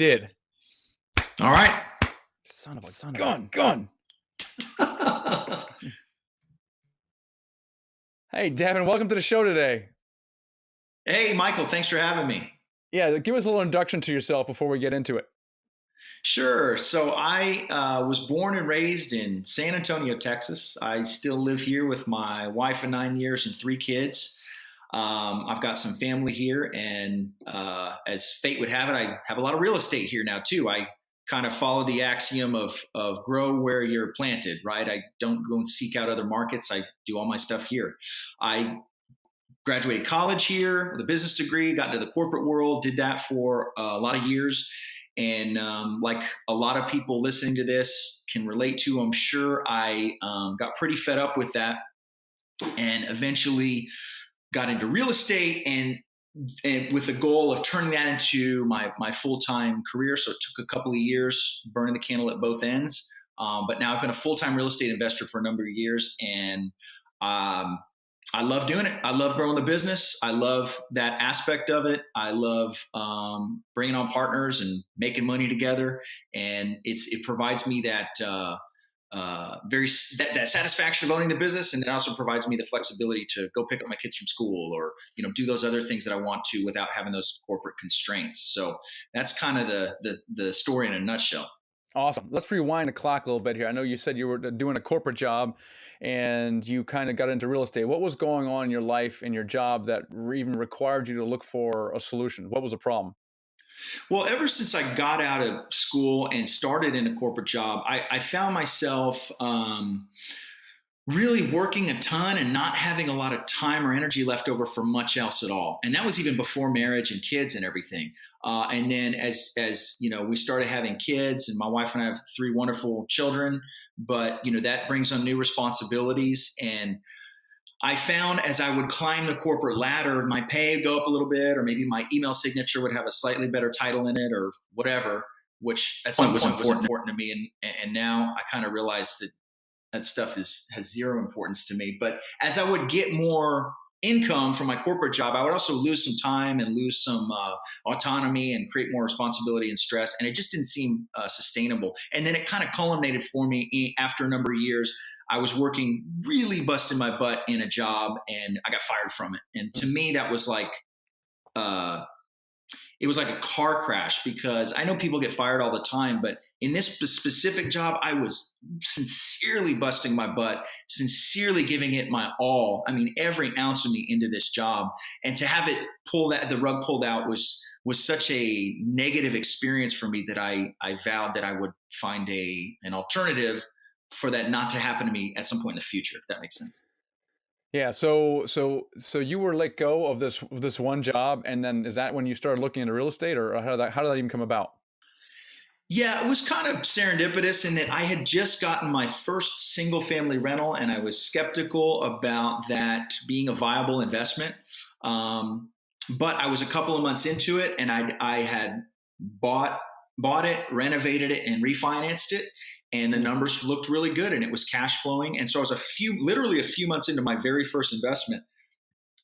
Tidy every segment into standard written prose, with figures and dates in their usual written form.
Did. All right. Son of a gun. Hey, Devin, welcome to the show today. Hey, Michael, thanks for having me. Yeah, give us a little introduction to yourself before we get into it. Sure. So I was born and raised in San Antonio, Texas. I still live here with my wife of 9 years and three kids. I've got some family here, and as fate would have it, I have a lot of real estate here now too. I kind of follow the axiom of grow where you're planted, right? I don't go and seek out other markets. I do all my stuff here. I graduated college here with a business degree, got into the corporate world, did that for a lot of years. And like a lot of people listening to this can relate to, I'm sure I got pretty fed up with that and eventually got into real estate and with the goal of turning that into my full-time career. So it took a couple of years burning the candle at both ends. But now I've been a full-time real estate investor for a number of years, and I love doing it. I love growing the business. I love that aspect of it. I love bringing on partners and making money together. And it provides me that that satisfaction of owning the business, and it also provides me the flexibility to go pick up my kids from school or do those other things that I want to without having those corporate constraints. So that's kind of the story in a nutshell. Awesome. Let's rewind the clock a little bit here. I know you said you were doing a corporate job and you kind of got into real estate. What was going on in your life and your job that even required you to look for a solution? What was the problem? Well, ever since I got out of school and started in a corporate job, I found myself really working a ton and not having a lot of time or energy left over for much else at all. And that was even before marriage and kids and everything. And then as we started having kids, and my wife and I have three wonderful children, but that brings on new responsibilities. And I found as I would climb the corporate ladder, my pay would go up a little bit, or maybe my email signature would have a slightly better title in it or whatever, which at some point was important to me. And now I kind of realized that stuff has zero importance to me. But as I would get more income from my corporate job, I would also lose some time and lose some autonomy and create more responsibility and stress. And it just didn't seem sustainable. And then it kind of culminated for me after a number of years. I was working really busting my butt in a job and I got fired from it. And to me, that was like, it was like a car crash, because I know people get fired all the time, but in this specific job, I was sincerely busting my butt, sincerely giving it my all. I mean, every ounce of me into this job, and to have it the rug pulled out was such a negative experience for me that I vowed that I would find an alternative for that not to happen to me at some point in the future, if that makes sense. Yeah. So you were let go of this one job, and then is that when you started looking into real estate, or how did that even come about? Yeah, it was kind of serendipitous in that I had just gotten my first single family rental, and I was skeptical about that being a viable investment. But I was a couple of months into it, and I had bought it, renovated it, and refinanced it. And the numbers looked really good, and it was cash flowing. And so I was literally a few months into my very first investment,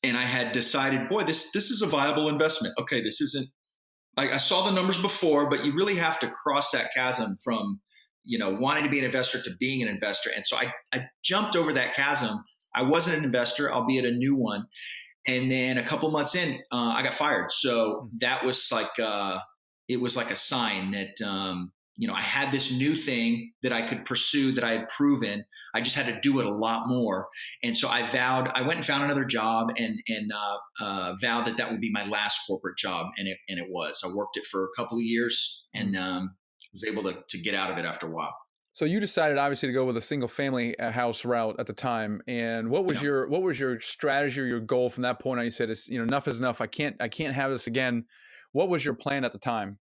and I had decided, boy, this is a viable investment. Okay, this isn't like I saw the numbers before, but you really have to cross that chasm from wanting to be an investor to being an investor. And so I jumped over that chasm. I wasn't an investor, albeit a new one. And then a couple months in, I got fired. So that was like it was like a sign that I had this new thing that I could pursue that I had proven. I just had to do it a lot more. And so I went and found another job and vowed that would be my last corporate job. And it was. I worked it for a couple of years and was able to get out of it after a while. So you decided obviously to go with a single family house route at the time. And what was your strategy or your goal from that point on? You said, enough is enough. I can't have this again. What was your plan at the time?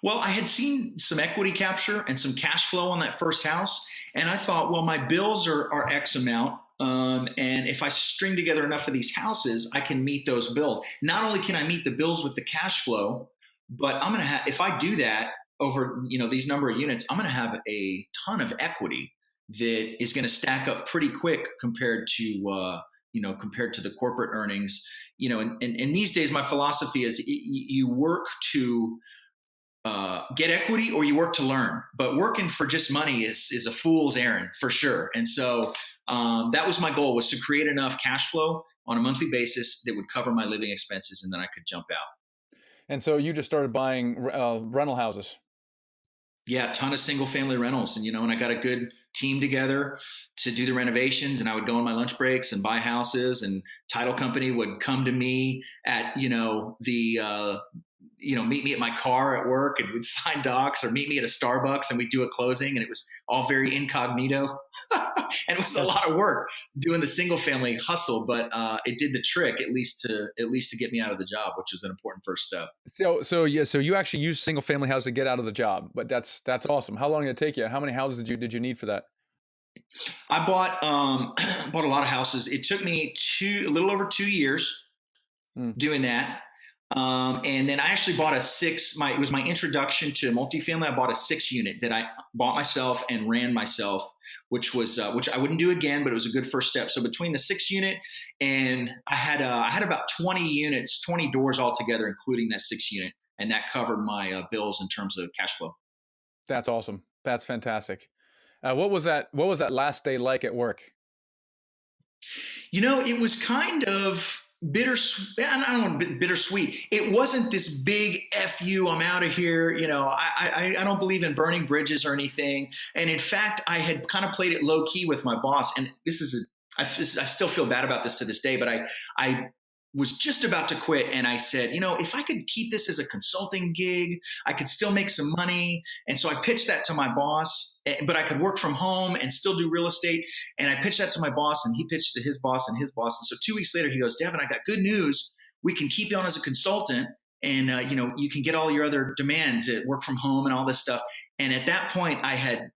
Well, I had seen some equity capture and some cash flow on that first house. And I thought, well, my bills are X amount. And if I string together enough of these houses, I can meet those bills. Not only can I meet the bills with the cash flow, but I'm going to have, if I do that over, these number of units, I'm going to have a ton of equity that is going to stack up pretty quick compared to the corporate earnings. And these days, my philosophy is you work to get equity or you work to learn. But working for just money is a fool's errand for sure. And so that was my goal, was to create enough cash flow on a monthly basis that would cover my living expenses, and then I could jump out. And so you just started buying rental houses. Yeah, a ton of single family rentals. And I got a good team together to do the renovations, and I would go on my lunch breaks and buy houses, and title company would come to me at, meet me at my car at work, and we'd sign docs, or meet me at a Starbucks and we'd do a closing, and it was all very incognito. And it was a lot of work doing the single family hustle, but it did the trick, at least to get me out of the job, which is an important first step. So you actually used single family house to get out of the job, but that's awesome. How long did it take you? How many houses did you need for that? I bought bought a lot of houses. It took me a little over 2 years Mm. doing that. And then I actually bought it was my introduction to multifamily. I bought a 6 unit that I bought myself and ran myself, which I wouldn't do again, but it was a good first step. So between the 6 unit and I had about 20 units, 20 doors altogether, including that 6 unit. And that covered my bills in terms of cash flow. That's awesome. That's fantastic. What was that last day like at work? It was kind of bittersweet. I don't know, bittersweet. It wasn't this big "F you, I'm out of here." I don't believe in burning bridges or anything. And in fact, I had kind of played it low key with my boss. And I still feel bad about this to this day, but I was just about to quit, and I said, if I could keep this as a consulting gig, I could still make some money. And so I pitched that to my boss, but I could work from home and still do real estate. And I pitched that to my boss, and he pitched to his boss and his boss. And so 2 weeks later, he goes, "Devin, I got good news. We can keep you on as a consultant, and you can get all your other demands at work from home and all this stuff." And at that point, I had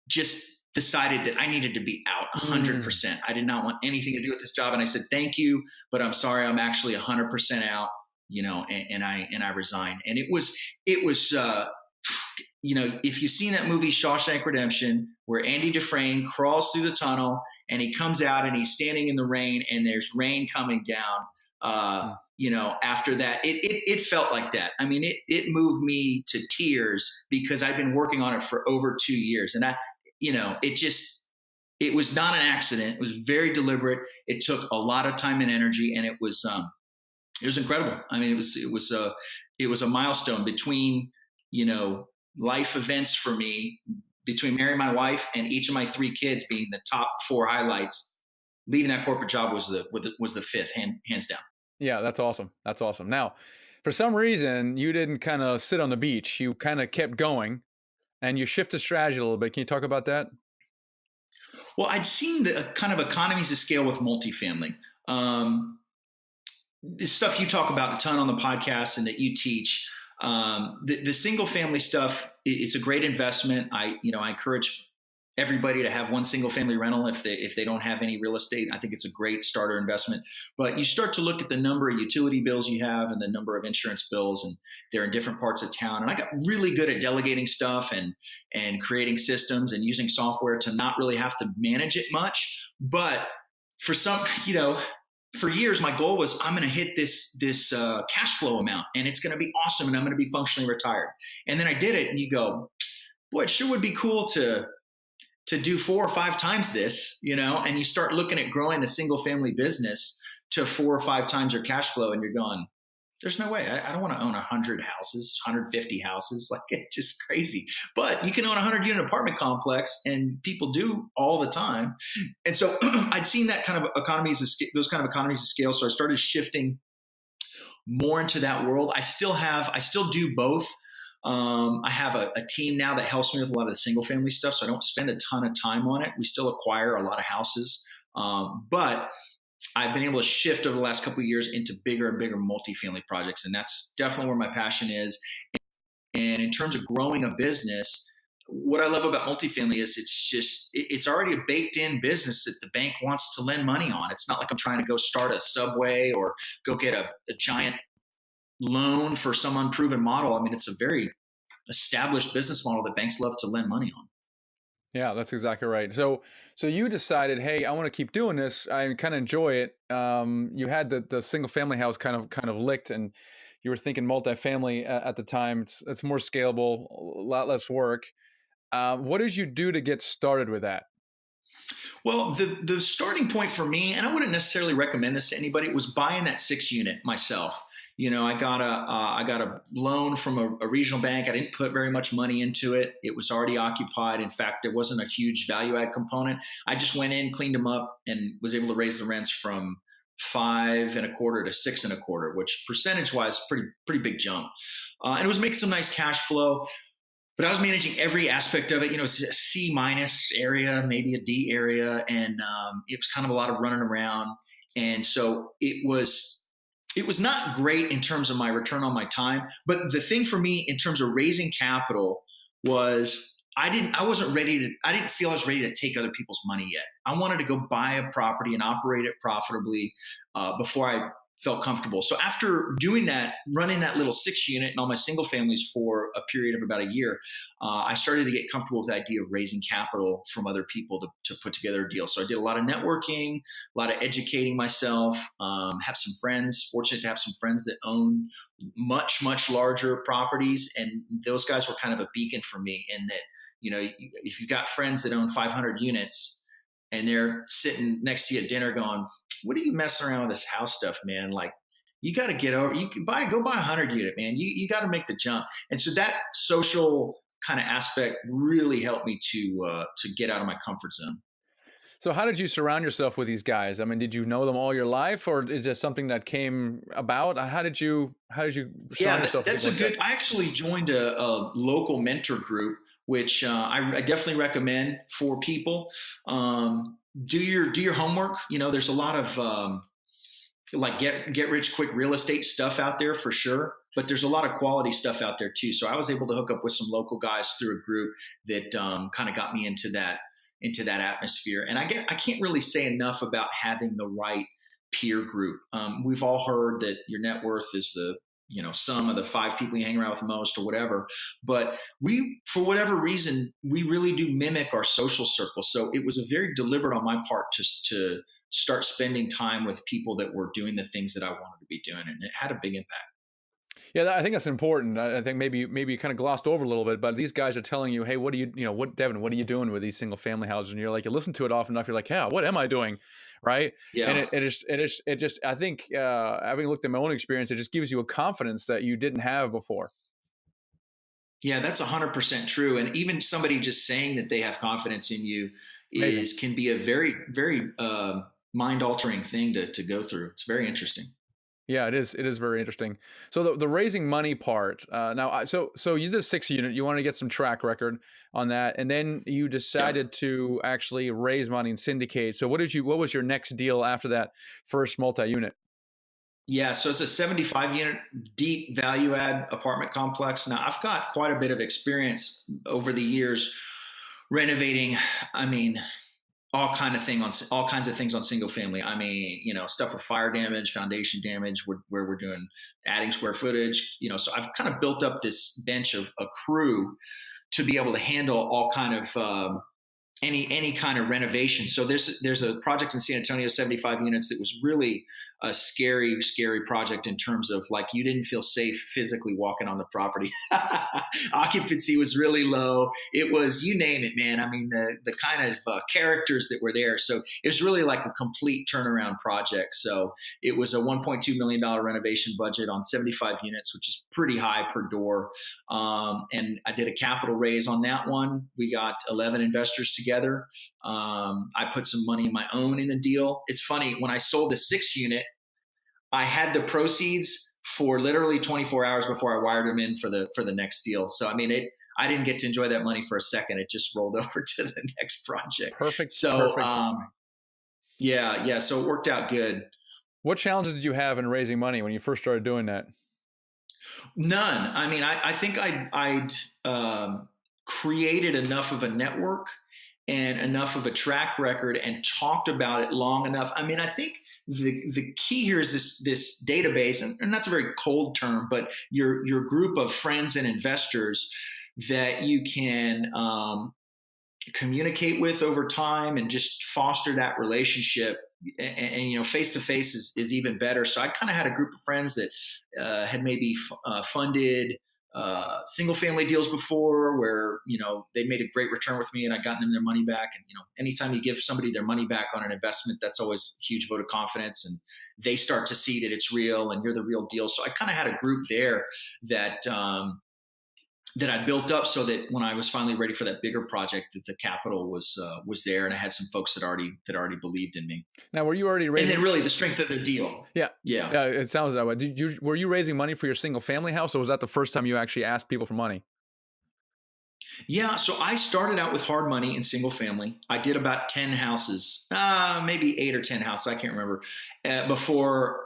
just decided that I needed to be out 100%. I did not want anything to do with this job. And I said, "Thank you, but I'm sorry, I'm actually 100% out," and I resigned. And it was, if you've seen that movie Shawshank Redemption, where Andy Dufresne crawls through the tunnel and he comes out and he's standing in the rain and there's rain coming down, after that, it felt like that. I mean, it moved me to tears because I've been working on it for over 2 years. And it was not an accident. It was very deliberate. It took a lot of time and energy, and it was incredible. I mean, it was a milestone between, life events for me, between marrying my wife and each of my 3 kids being the top 4 highlights. Leaving that corporate job was the fifth, hands down. Yeah, that's awesome. That's awesome. Now, for some reason, you didn't kind of sit on the beach. You kind of kept going. And you shifted strategy a little bit. Can you talk about that? Well, I'd seen the kind of economies of scale with multifamily. This stuff you talk about a ton on the podcast and that you teach. The single family stuff, it's a great investment. I encourage everybody to have one single family rental if they don't have any real estate. I think it's a great starter investment. But you start to look at the number of utility bills you have and the number of insurance bills, and they're in different parts of town. And I got really good at delegating stuff and creating systems and using software to not really have to manage it much. But for for years, my goal was, I'm going to hit this cash flow amount, and it's going to be awesome, and I'm going to be functionally retired. And then I did it, and you go, boy, it sure would be cool to do 4 or 5 times this, and you start looking at growing a single family business to 4 or 5 times your cash flow, and you're going, there's no way. I don't want to own 100 houses, 150 houses. Like, it's just crazy. But you can own a 100-unit apartment complex, and people do all the time. And so I'd seen that kind of those kind of economies of scale. So I started shifting more into that world. I still do both. I have a team now that helps me with a lot of the single family stuff, so I don't spend a ton of time on it. We still acquire a lot of houses, but I've been able to shift over the last couple of years into bigger and bigger multifamily projects, and that's definitely where my passion is. And in terms of growing a business, what I love about multifamily is it's already a baked in business that the bank wants to lend money on. It's not like I'm trying to go start a Subway or go get a giant loan for some unproven model. I mean, it's a very established business model that banks love to lend money on. Yeah, that's exactly right. So you decided, hey, I want to keep doing this. I kind of enjoy it. You had the single family house kind of licked, and you were thinking multifamily at the time. It's more scalable, a lot less work. What did you do to get started with that? Well, the starting point for me, and I wouldn't necessarily recommend this to anybody, was buying that 6 unit myself. I got a loan from a regional bank. I didn't put very much money into it. It was already occupied. In fact, there wasn't a huge value add component. I just went in, cleaned them up, and was able to raise the rents from 5.25 to 6.25, which percentage wise, pretty big jump. And it was making some nice cash flow. But I was managing every aspect of it. It's a C minus area, maybe a D area, and it was kind of a lot of running around. And so it was not great in terms of my return on my time. But the thing for me in terms of raising capital was I didn't feel I was ready to take other people's money yet. I wanted to go buy a property and operate it profitably before I felt comfortable. So after doing that, running that little 6 unit and all my single families for a period of about a year, I started to get comfortable with the idea of raising capital from other people to put together a deal. So I did a lot of networking, a lot of educating myself, have some friends, fortunate to have some friends that own much, much larger properties. And those guys were kind of a beacon for me in that, if you've got friends that own 500 units and they're sitting next to you at dinner going, what are you messing around with this house stuff, man? Like, you got to get over, go buy a 100 unit, man. You got to make the jump. And so that social kind of aspect really helped me to get out of my comfort zone. So how did you surround yourself with these guys? I mean, did you know them all your life, or is this something that came about? How did you surround yourself? That's a good. I actually joined a local mentor group, which I definitely recommend for people. Do your homework. There's a lot of like get rich quick real estate stuff out there for sure, but there's a lot of quality stuff out there too. So I was able to hook up with some local guys through a group that kind of got me into that atmosphere. And I can't really say enough about having the right peer group. We've all heard that your net worth is the sum of the 5 people you hang around with the most or whatever. But for whatever reason, we really do mimic our social circle. So it was a very deliberate on my part to start spending time with people that were doing the things that I wanted to be doing. And it had a big impact. Yeah, I think that's important. I think maybe you kind of glossed over a little bit, but these guys are telling you, hey, Devin, what are you doing with these single family houses? And you're like, you listen to it often enough, you're like, yeah, what am I doing? Right. Yeah. And it just, I think, having looked at my own experience, it just gives you a confidence that you didn't have before. Yeah, that's 100% true. And even somebody just saying that they have confidence in you can be a very, very mind altering thing to go through. It's very interesting. Yeah, it is. It is very interesting. So the raising money part. So you did a 6 unit. You want to get some track record on that, and then you decided to actually raise money and syndicate. So what was your next deal after that first multi-unit? Yeah, so it's a 75-unit deep value add apartment complex. Now I've got quite a bit of experience over the years renovating. I mean, all kinds of things on single family. I mean, stuff with fire damage, foundation damage, where we're doing adding square footage. So I've kind of built up this bench of a crew to be able to handle all kind of any kind of renovation. So there's a project in San Antonio, 75 units, that was really a scary project in terms of, like, you didn't feel safe physically walking on the property. Occupancy was really low. It was, you name it, man. I mean, the kind of characters that were there. So it was really like a complete turnaround project. So it was a $1.2 million renovation budget on 75 units, which is pretty high per door. And I did a capital raise on that one. We got 11 investors together. I put some money of my own in the deal. It's funny, when I sold the 6 unit, I had the proceeds for literally 24 hours before I wired them in for the next deal. So I mean, I didn't get to enjoy that money for a second. It just rolled over to the next project. Perfect. So yeah. So it worked out good. What challenges did you have in raising money when you first started doing that? None. I mean, I think I'd created enough of a network and enough of a track record and talked about it long enough. I mean, I think the key here is this database, and that's a very cold term, but your group of friends and investors that you can communicate with over time and just foster that relationship and face to face is even better. So I kind of had a group of friends that had maybe funded single family deals before, where they made a great return with me, and I got them their money back. And anytime you give somebody their money back on an investment, that's always a huge vote of confidence, and they start to see that it's real and you're the real deal. So I kind of had a group there that that I built up, so that when I was finally ready for that bigger project, that the capital was there, and I had some folks that already believed in me. Now, were you already raising? And then really the strength of the deal. Yeah, yeah. yeah. It sounds that way. Were you raising money for your single family house, or was that the first time you actually asked people for money? Yeah, so I started out with hard money in single family. I did about 10 houses, maybe 8 or 10 houses, I can't remember, before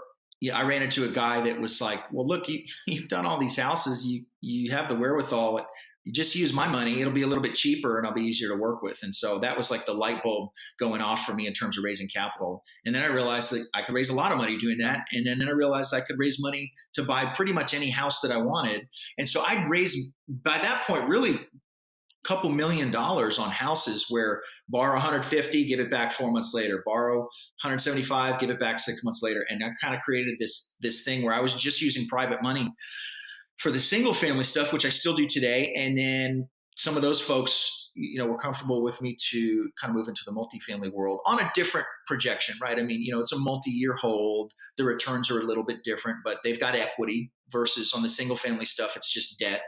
I ran into a guy that was like, well, look, you've done all these houses. You have the wherewithal. You just use my money. It'll be a little bit cheaper and I'll be easier to work with. And so that was like the light bulb going off for me in terms of raising capital. And then I realized that I could raise a lot of money doing that. And then I realized I could raise money to buy pretty much any house that I wanted. And so I'd raise, by that point, really couple $1 million on houses where borrow 150, give it back 4 months later, borrow 175, give it back 6 months later. And I kind of created this thing where I was just using private money for the single family stuff, which I still do today. And then some of those folks, were comfortable with me to kind of move into the multifamily world on a different projection, right? I mean, it's a multi-year hold. The returns are a little bit different, but they've got equity versus on the single family stuff, it's just debt.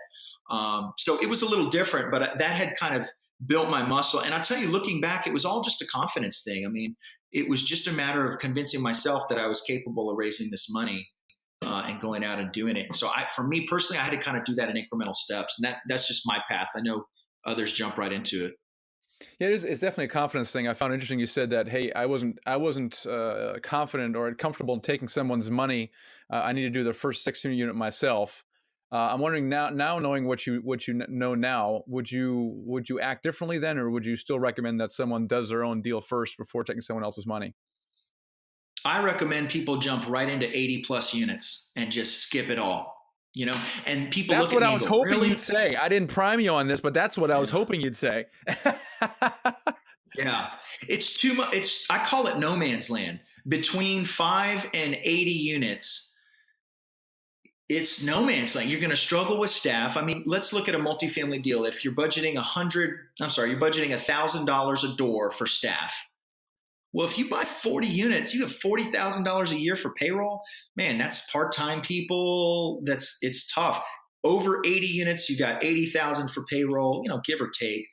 So it was a little different, but that had kind of built my muscle. And I'll tell you, looking back, it was all just a confidence thing. I mean, it was just a matter of convincing myself that I was capable of raising this money and going out and doing it. So for me personally, I had to kind of do that in incremental steps. And that's just my path. I know others jump right into it. Yeah, it's definitely a confidence thing. I found interesting you said that, hey, I wasn't confident or comfortable in taking someone's money. I need to do the first 6-unit myself. I'm wondering now knowing what you know now, would you act differently then, or would you still recommend that someone does their own deal first before taking someone else's money? I recommend people jump right into 80 plus units and just skip it all. And people that's look at me what I was hoping really? You'd say. I didn't prime you on this, but that's what I was hoping you'd say. Yeah, it's too much. I call it no man's land. Between 5 and 80 units, it's no man's land. You're going to struggle with staff. I mean, let's look at a multifamily deal. If you're budgeting $1,000 a door for staff. Well, if you buy 40 units, you have $40,000 a year for payroll. Man, that's part-time people. It's tough. Over 80 units, you got 80,000 for payroll, give or take.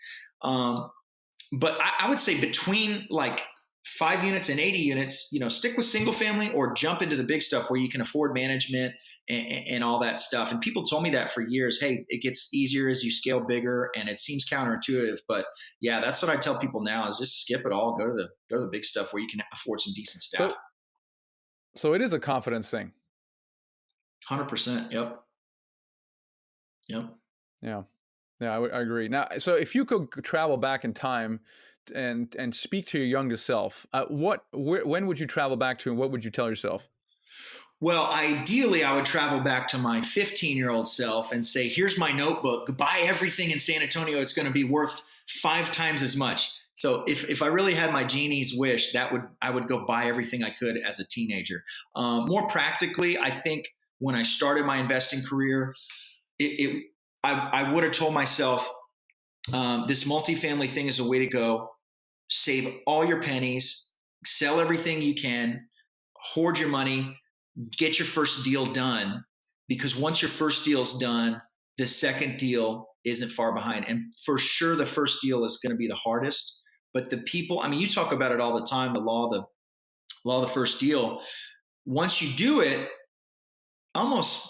But I would say between like 5 units and 80 units, stick with single family or jump into the big stuff where you can afford management and all that stuff. And people told me that for years. Hey, it gets easier as you scale bigger, and it seems counterintuitive, but yeah, that's what I tell people now is just skip it all. Go to the big stuff where you can afford some decent staff. So it is a confidence thing. 100%. Yep. Yeah. Yeah, I agree. Now, so if you could travel back in time and speak to your youngest self, when would you travel back to, and what would you tell yourself? Well, ideally, I would travel back to my 15-year-old self and say, here's my notebook. Buy everything in San Antonio. It's going to be worth 5 times as much. So if I really had my genie's wish, I would go buy everything I could as a teenager. More practically, I think when I started my investing career, I would have told myself, this multifamily thing is a way to go. Save all your pennies, sell everything you can, hoard your money, get your first deal done. Because once your first deal is done, the second deal isn't far behind. And for sure, the first deal is going to be the hardest. But the people, I mean, you talk about it all the time, the law of the first deal. Once you do it, almost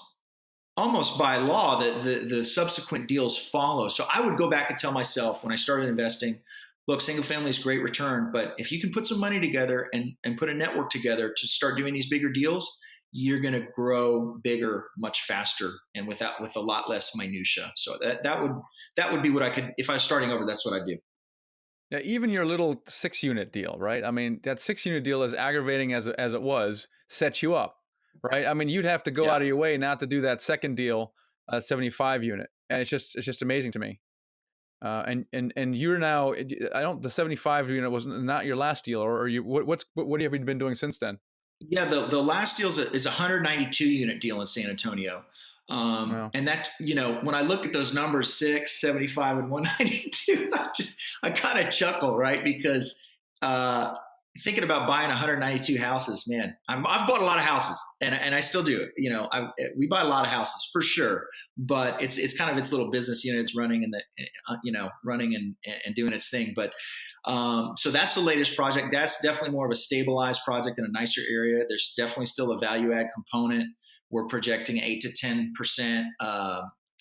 by law, the subsequent deals follow. So I would go back and tell myself when I started investing, look, single family is great return, but if you can put some money together and put a network together to start doing these bigger deals, you're going to grow bigger much faster and with a lot less minutia. So that would be what I could, if I was starting over, that's what I'd do. Yeah, even your little 6-unit deal, right? I mean, that 6-unit deal, as aggravating as it was, set you up, right? I mean, you'd have to go out of your way not to do that second deal, 75 unit, and it's just amazing to me. And you're now, I don't, the 75 unit was not your last deal, or you, what have you been doing since then? Yeah, the last deal is a 192 unit deal in San Antonio. Wow. And that, when I look at those numbers, 6, 75, and 192, I kind of chuckle, right? Because uh, thinking about buying 192 houses, man, I've bought a lot of houses, and I still do. We buy a lot of houses for sure, but it's kind of its little business unit. It's running running and doing its thing. But so that's the latest project. That's definitely more of a stabilized project in a nicer area. There's definitely still a value add component. We're projecting 8 to 10%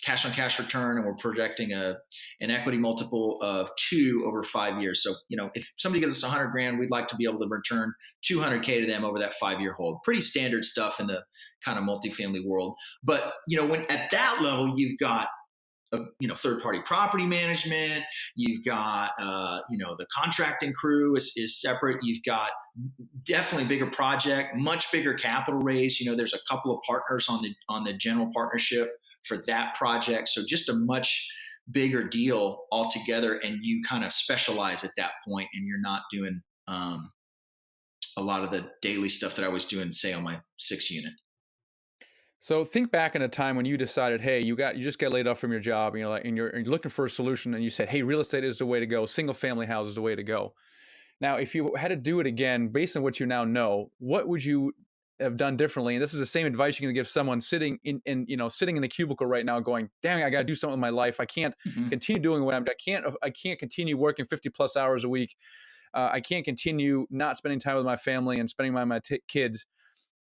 cash on cash return, and we're projecting an equity multiple of 2 over 5 years. So, if somebody gives us 100 grand, we'd like to be able to return 200K to them over that 5-year hold. Pretty standard stuff in the kind of multifamily world. But, when at that level, you've got third-party property management. You've got, the contracting crew is separate. You've got definitely bigger project, much bigger capital raise. There's a couple of partners on the general partnership for that project. So just a much bigger deal altogether. And you kind of specialize at that point, and you're not doing a lot of the daily stuff that I was doing, say, on my 6 unit. So think back in a time when you decided, hey, you just got laid off from your job, and you're looking for a solution, and you said, hey, real estate is the way to go. Single family house is the way to go. Now, if you had to do it again, based on what you now know, what would you have done differently? And this is the same advice you're going to give someone sitting in a cubicle right now, going, "Dang, I got to do something with my life. I can't continue doing what I can't continue working 50+ hours a week. I can't continue not spending time with my family and spending time with my kids."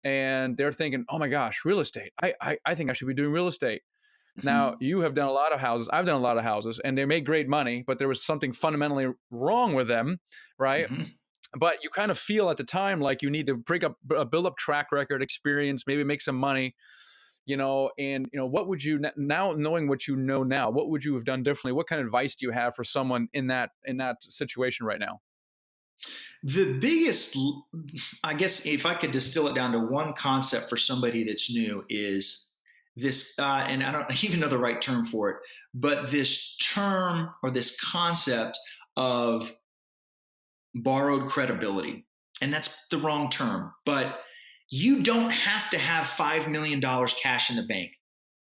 And they're thinking, "Oh my gosh, real estate. I think I should be doing real estate." Now, you have done a lot of houses. I've done a lot of houses, and they make great money, but there was something fundamentally wrong with them, right? But you kind of feel at the time like you need to build up track record, experience, maybe make some money, what would you, now knowing what you know now, what would you have done differently? What kind of advice do you have for someone in that situation right now? The biggest, I guess, if I could distill it down to one concept for somebody that's new, is this, and I don't even know the right term for it, but this term or this concept of borrowed credibility. And that's the wrong term, but you don't have to have $5 million cash in the bank.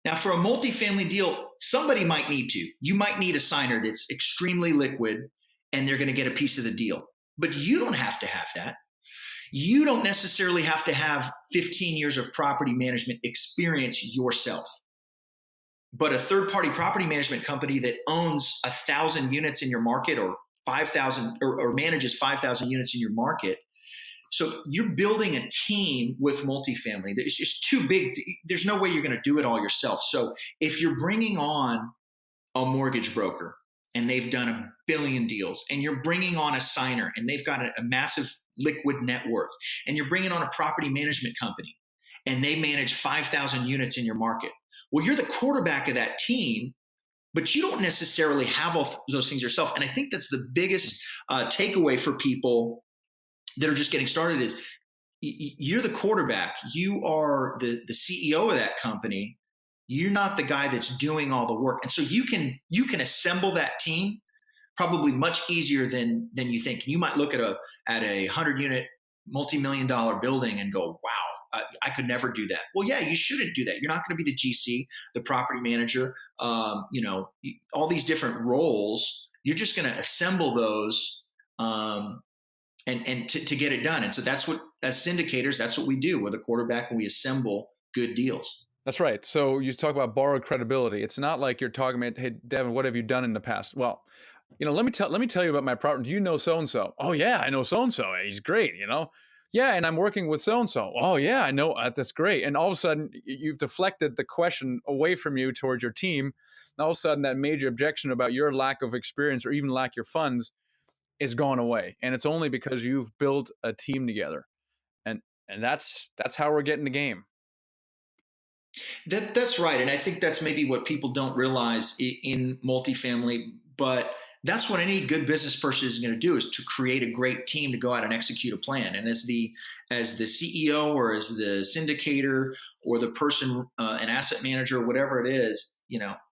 Now, for a multifamily deal, somebody might need to. You might need a signer that's extremely liquid, and they're going to get a piece of the deal. But you don't have to have that. You don't necessarily have to have 15 years of property management experience yourself. But a third-party property management company that owns 1,000 units in your market, or 5,000, or manages 5,000 units in your market. So you're building a team with multifamily. It's just too big. There's no way you're going to do it all yourself. So if you're bringing on a mortgage broker, and they've done 1 billion deals, and you're bringing on a signer, and they've got a massive liquid net worth, and you're bringing on a property management company, and they manage 5,000 units in your market. Well, you're the quarterback of that team, but you don't necessarily have all those things yourself. And I think that's the biggest takeaway for people that are just getting started is you're the quarterback. You are the CEO of that company. You're not the guy that's doing all the work. And so you can assemble that team probably much easier than you think. And you might look at a 100-unit, multi-million-dollar building and go, wow, I could never do that. Well, yeah, you shouldn't do that. You're not going to be the GC, the property manager, all these different roles. You're just going to assemble those and to get it done. And so that's what, as syndicators, that's what we do. We're the quarterback, and we assemble good deals. That's right. So you talk about borrowed credibility. It's not like you're talking about, hey, Devin, what have you done in the past? Well, let me tell you about my property. Do you know so-and-so? Oh yeah, I know so-and-so. He's great, Yeah, and I'm working with so-and-so. Oh yeah, I know. That's great. And all of a sudden you've deflected the question away from you towards your team. And all of a sudden that major objection about your lack of experience or even lack your funds is gone away. And it's only because you've built a team together. And that's how we're getting the game. That's right. And I think that's maybe what people don't realize in multifamily, but that's what any good business person is going to do, is to create a great team to go out and execute a plan. And as the CEO, or as the syndicator, or the person, an asset manager, whatever it is,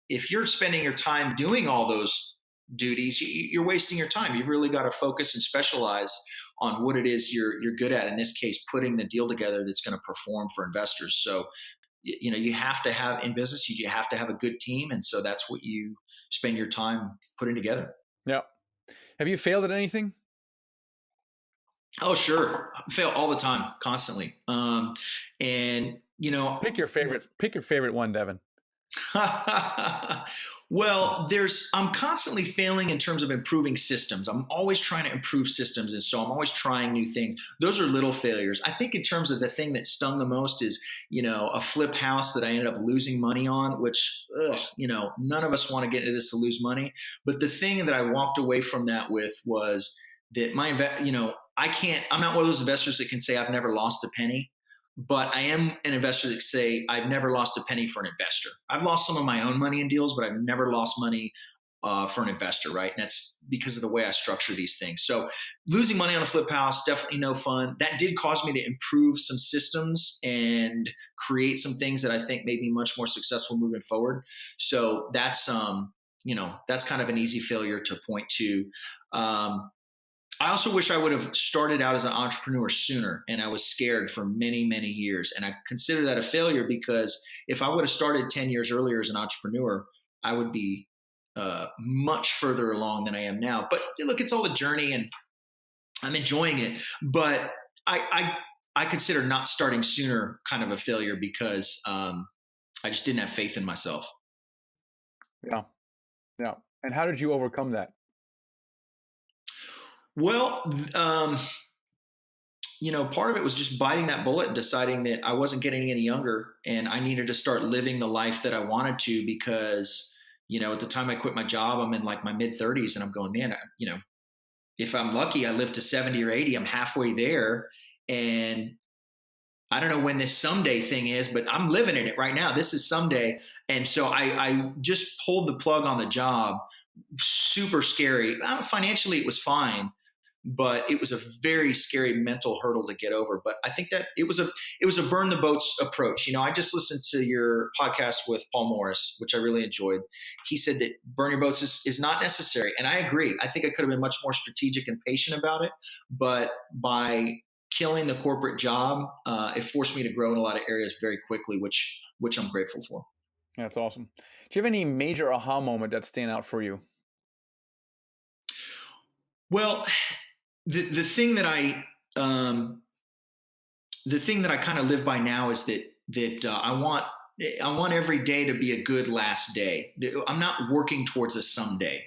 if you're spending your time doing all those duties, you're wasting your time. You've really got to focus and specialize on what it is you're good at. In this case, putting the deal together that's going to perform for investors. So, you have to have in business, you have to have a good team. And so that's what you spend your time putting together. Yeah. Have you failed at anything? Oh, sure. I fail all the time, constantly. And Pick your favorite one, Devin. well, I'm constantly failing in terms of improving systems. I'm always trying to improve systems. And so I'm always trying new things. Those are little failures. I think in terms of the thing that stung the most is, a flip house that I ended up losing money on, which, none of us want to get into this to lose money. But the thing that I walked away from that with was that I'm not one of those investors that can say I've never lost a penny. But I am an investor that say I've never lost a penny for an investor. I've lost some of my own money in deals, but I've never lost money for an investor, right? And that's because of the way I structure these things. So losing money on a flip house, definitely no fun. That did cause me to improve some systems and create some things that I think made me much more successful moving forward. So that's kind of an easy failure to point to. I also wish I would have started out as an entrepreneur sooner, and I was scared for many, many years. And I consider that a failure because if I would have started 10 years earlier as an entrepreneur, I would be much further along than I am now. But look, it's all a journey and I'm enjoying it. But I consider not starting sooner kind of a failure because I just didn't have faith in myself. Yeah. Yeah. And how did you overcome that? Well, part of it was just biting that bullet and deciding that I wasn't getting any younger and I needed to start living the life that I wanted to because, at the time I quit my job, I'm in like my mid 30s and I'm going, man, if I'm lucky, I live to 70 or 80, I'm halfway there. And I don't know when this someday thing is, but I'm living in it right now. This is someday. And so I just pulled the plug on the job. Super scary. Financially, it was fine, but it was a very scary mental hurdle to get over. But I think that it was a burn the boats approach. I just listened to your podcast with Paul Morris, which I really enjoyed. He said that burn your boats is not necessary. And I agree. I think I could have been much more strategic and patient about it. But by killing the corporate job, it forced me to grow in a lot of areas very quickly, which I'm grateful for. That's awesome. Do you have any major aha moment that stand out for you? Well, the thing that I kind of live by now is that I want every day to be a good last day. I'm not working towards a someday.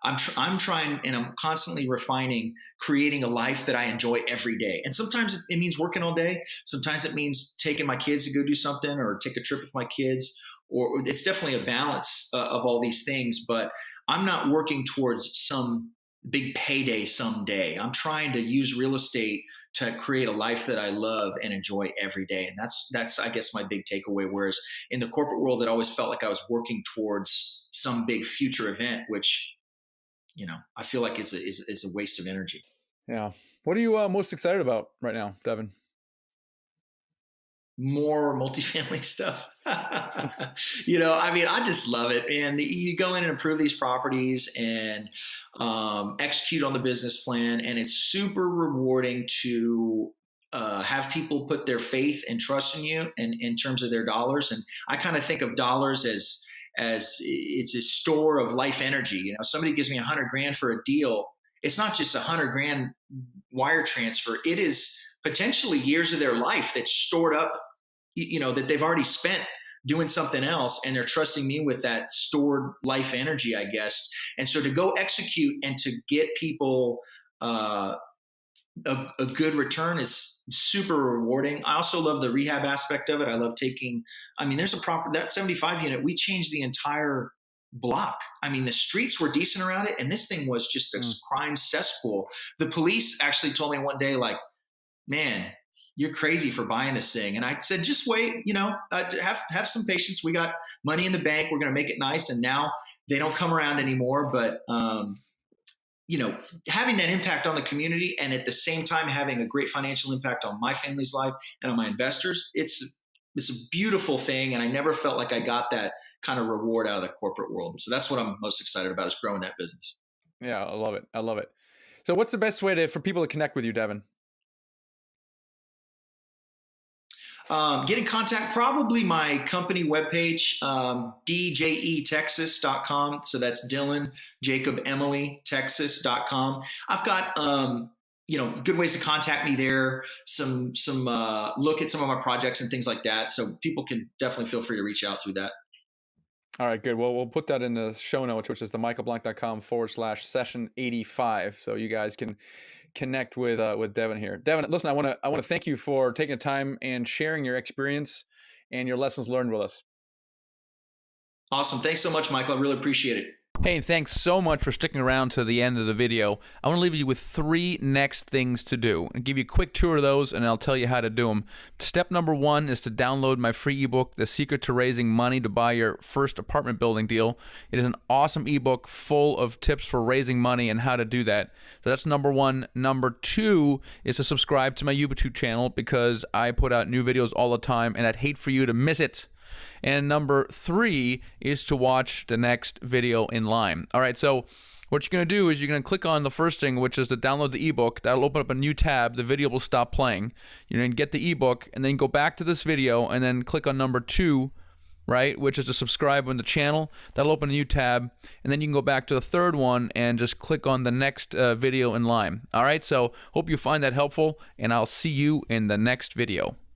I'm trying and I'm constantly refining, creating a life that I enjoy every day. And sometimes it means working all day. Sometimes it means taking my kids to go do something or take a trip with my kids, or it's definitely a balance of all these things, but I'm not working towards some big payday someday. I'm trying to use real estate to create a life that I love and enjoy every day. And that's I guess my big takeaway. Whereas in the corporate world, it always felt like I was working towards some big future event, which, I feel like is a waste of energy. Yeah. What are you most excited about right now, Devin? More multifamily stuff. I just love it. And you go in and improve these properties and execute on the business plan. And it's super rewarding to have people put their faith and trust in you and in terms of their dollars. And I kind of think of dollars as it's a store of life energy. Somebody gives me $100,000 for a deal. It's not just $100,000 wire transfer. It is potentially years of their life that's stored up, that they've already spent doing something else, and they're trusting me with that stored life energy, I guess. And so to go execute and to get people a good return is super rewarding. I also love the rehab aspect of it. I love there's that 75 unit, we changed the entire block. The streets were decent around it, and this thing was just a crime cesspool. The police actually told me one day, like, man, you're crazy for buying this thing. And I said, just wait, have some patience. We got money in the bank. We're going to make it nice. And now they don't come around anymore. But, having that impact on the community and at the same time having a great financial impact on my family's life and on my investors, it's it's a beautiful thing. And I never felt like I got that kind of reward out of the corporate world. So that's what I'm most excited about, is growing that business. Yeah, I love it. I love it. So what's the best way for people to connect with you, Devin? Get in contact, probably my company webpage, djetexas.com. So that's Dylan, Jacob, Emily, Texas.com. I've got, good ways to contact me there, some look at some of my projects and things like that. So people can definitely feel free to reach out through that. All right, good. Well, we'll put that in the show notes, which is themichaelblank.com/session85. So you guys can connect with Devin here. Devin, listen, I want to thank you for taking the time and sharing your experience and your lessons learned with us. Awesome. Thanks so much, Michael. I really appreciate it. Hey, thanks so much for sticking around to the end of the video. I want to leave you with 3 next things to do. I'll give you a quick tour of those, and I'll tell you how to do them. Step number 1 is to download my free ebook, The Secret to Raising Money to Buy Your First Apartment Building Deal. It is an awesome ebook full of tips for raising money and how to do that. So that's number 1. Number 2 is to subscribe to my YouTube channel, because I put out new videos all the time, and I'd hate for you to miss it. And number 3 is to watch the next video in line. All right, so what you're going to do is you're going to click on the first thing, which is to download the ebook. That'll open up a new tab. The video will stop playing. You're going to get the ebook, and then go back to this video, and then click on number 2, right, which is to subscribe on the channel. That'll open a new tab, and then you can go back to the third one and just click on the next video in line. All right, so hope you find that helpful, and I'll see you in the next video.